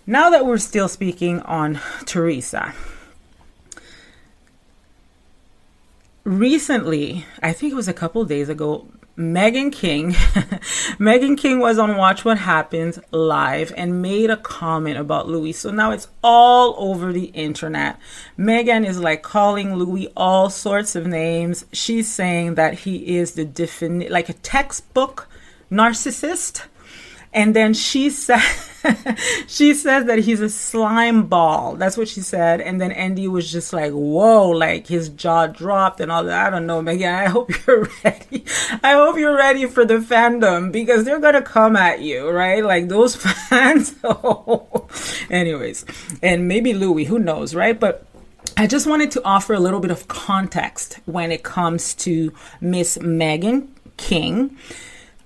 Now that we're still speaking on Teresa, recently, I think it was a couple of days ago, Megan King, Megan King was on Watch What Happens live and made a comment about Louie. So now it's all over the internet. Megan is like calling Louie all sorts of names. She's saying that he is like a textbook narcissist. And then she said, she says that he's a slime ball. That's what she said. And then Andy was just like, whoa, like his jaw dropped and all that. I don't know, Megan, I hope you're ready. I hope you're ready for the fandom because they're going to come at you, right? Like those fans. Oh. Anyways, and maybe Louie, who knows, right? But I just wanted to offer a little bit of context when it comes to Miss Megan King.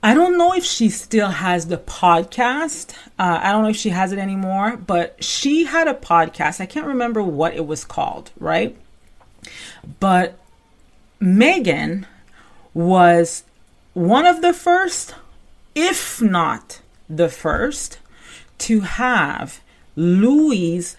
I don't know if she still has the podcast. I don't know if she has it anymore, but she had a podcast. I can't remember what it was called, right? But Megan was one of the first, if not the first, to have Louie's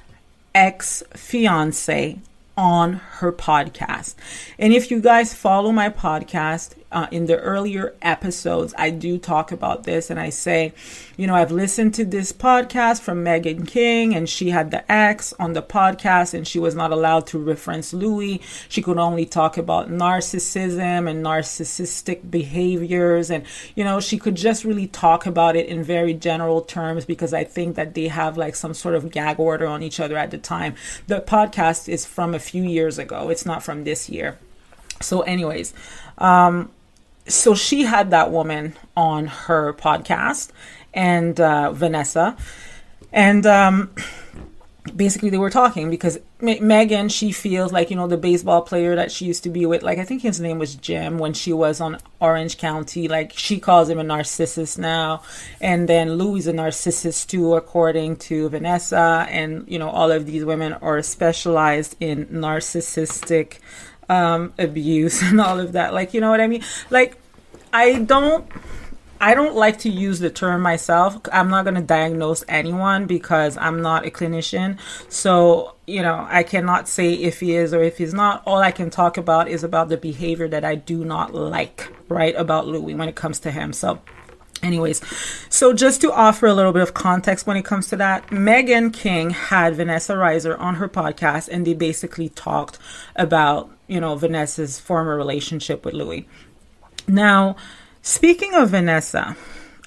ex-fiance on her podcast. And if you guys follow my podcast, in the earlier episodes, I do talk about this and I say, you know, I've listened to this podcast from Megan King and she had the ex on the podcast and she was not allowed to reference Louie. She could only talk about narcissism and narcissistic behaviors. And, you know, she could just really talk about it in very general terms because I think that they have like some sort of gag order on each other at the time. The podcast is from a few years ago. It's not from this year. So anyways, so she had that woman on her podcast and Vanessa. And basically they were talking because Megan, she feels like, you know, the baseball player that she used to be with, like I think his name was Jim when she was on Orange County, like she calls him a narcissist now. And then Louie's a narcissist too, according to Vanessa. And, you know, all of these women are specialized in narcissistic abuse and all of that. Like, you know what I mean? Like, I don't like to use the term myself. I'm not going to diagnose anyone because I'm not a clinician. So, you know, I cannot say if he is or if he's not. All I can talk about is about the behavior that I do not like, right, about Louie when it comes to him. So anyways, so just to offer a little bit of context when it comes to that, Megan King had Vanessa Reiser on her podcast and they basically talked about, you know, Vanessa's former relationship with Louie. Now, speaking of Vanessa,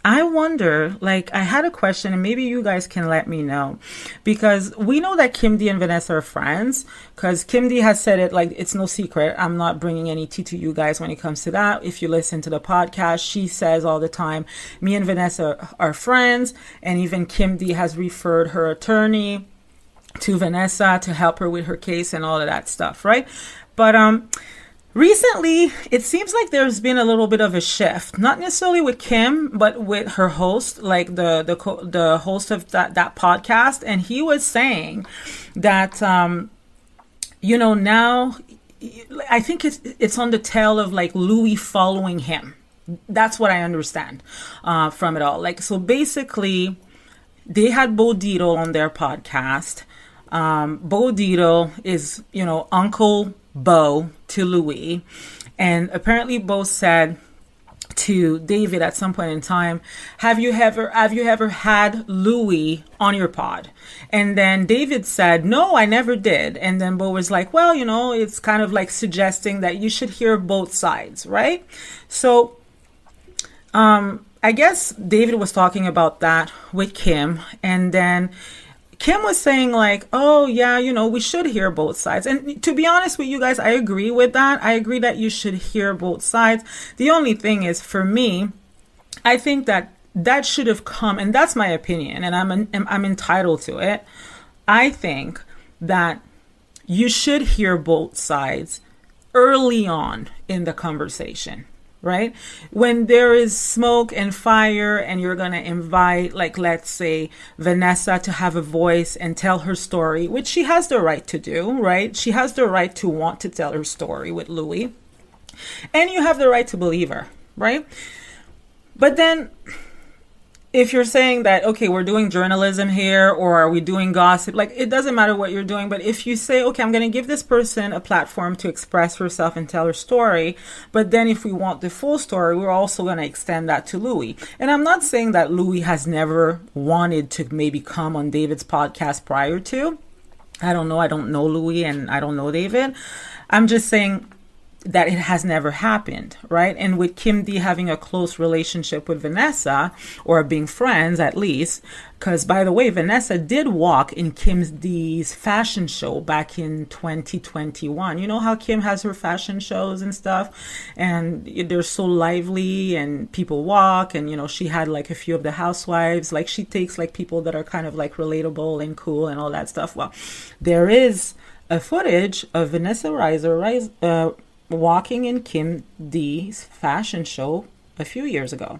I wonder, like, I had a question and maybe you guys can let me know because we know that Kim D and Vanessa are friends because Kim D has said it, like, it's no secret. I'm not bringing any tea to you guys when it comes to that. If you listen to the podcast, she says all the time, me and Vanessa are friends. And even Kim D has referred her attorney to Vanessa to help her with her case and all of that stuff, right? But, recently, it seems like there's been a little bit of a shift, not necessarily with Kim, but with her host, like the host of that podcast. And he was saying that, you know, now I think it's on the tail of like Louie following him. That's what I understand from it all. Like, so basically they had Bo Dietl on their podcast. Bo Dietl is, you know, Uncle Bo to Louie, and apparently Bo said to David at some point in time, have you ever had Louie on your pod? And then David said, no, I never did. And then Bo was like, well, you know, it's kind of like suggesting that you should hear both sides, right? So I guess David was talking about that with Kim, and then Kim was saying like, oh yeah, you know, we should hear both sides. And to be honest with you guys, I agree with that. I agree that you should hear both sides. The only thing is, for me, I think that should have come, and that's my opinion, and I'm entitled to it. I think that you should hear both sides early on in the conversation. Right? When there is smoke and fire and you're going to invite, like, let's say Vanessa to have a voice and tell her story, which she has the right to do, right? She has the right to want to tell her story with Louie, and you have the right to believe her, right? But then if you're saying that, okay, we're doing journalism here, or are we doing gossip? Like, it doesn't matter what you're doing. But if you say, okay, I'm going to give this person a platform to express herself and tell her story, but then if we want the full story, we're also going to extend that to Louie. And I'm not saying that Louie has never wanted to maybe come on David's podcast prior to. I don't know. I don't know Louie, and I don't know David. I'm just saying that it has never happened, right? And with Kim D having a close relationship with Vanessa, or being friends at least, because by the way, Vanessa did walk in Kim D's fashion show back in 2021. You know how Kim has her fashion shows and stuff, and they're so lively and people walk, and, you know, she had like a few of the housewives, like she takes like people that are kind of like relatable and cool and all that stuff. Well, there is a footage of Vanessa Reiser walking in Kim D's fashion show a few years ago.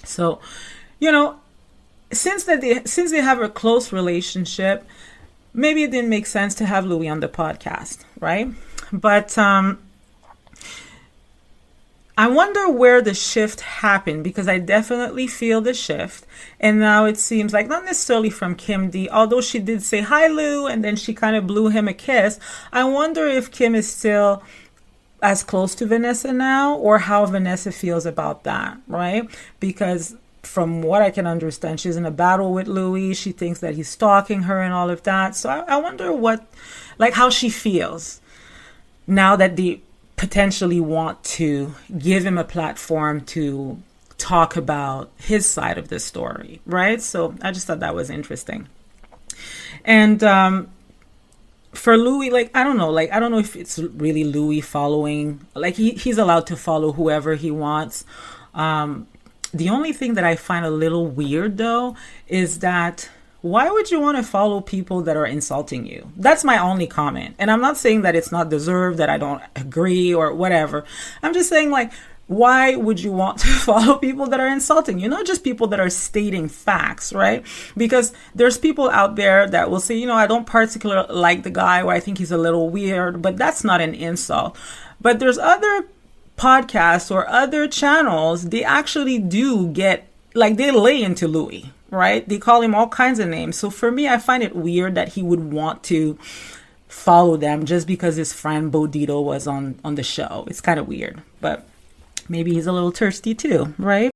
So, you know, since they have a close relationship, maybe it didn't make sense to have Louie on the podcast, right? But I wonder where the shift happened, because I definitely feel the shift. And now it seems like, not necessarily from Kim D, although she did say, "Hi, Lou," and then she kind of blew him a kiss. I wonder if Kim is still as close to Vanessa now, or how Vanessa feels about that, right? Because from what I can understand, she's in a battle with Louie. She thinks that he's stalking her and all of that. So I wonder how she feels now that they potentially want to give him a platform to talk about his side of the story, right? So I just thought that was interesting. And for Louie, I don't know if it's really Louie following, he's allowed to follow whoever he wants. The only thing that I find a little weird, though, is that why would you want to follow people that are insulting you? That's my only comment. And I'm not saying that it's not deserved, that I don't agree or whatever. I'm just saying, why would you want to follow people that are insulting you? Not just people that are stating facts, right? Because there's people out there that will say, I don't particularly like the guy, or I think he's a little weird, but that's not an insult. But there's other podcasts or other channels, they actually do get, they lay into Louie, right? They call him all kinds of names. So for me, I find it weird that he would want to follow them just because his friend Bodito was on the show. It's kind of weird, but maybe he's a little thirsty too, right?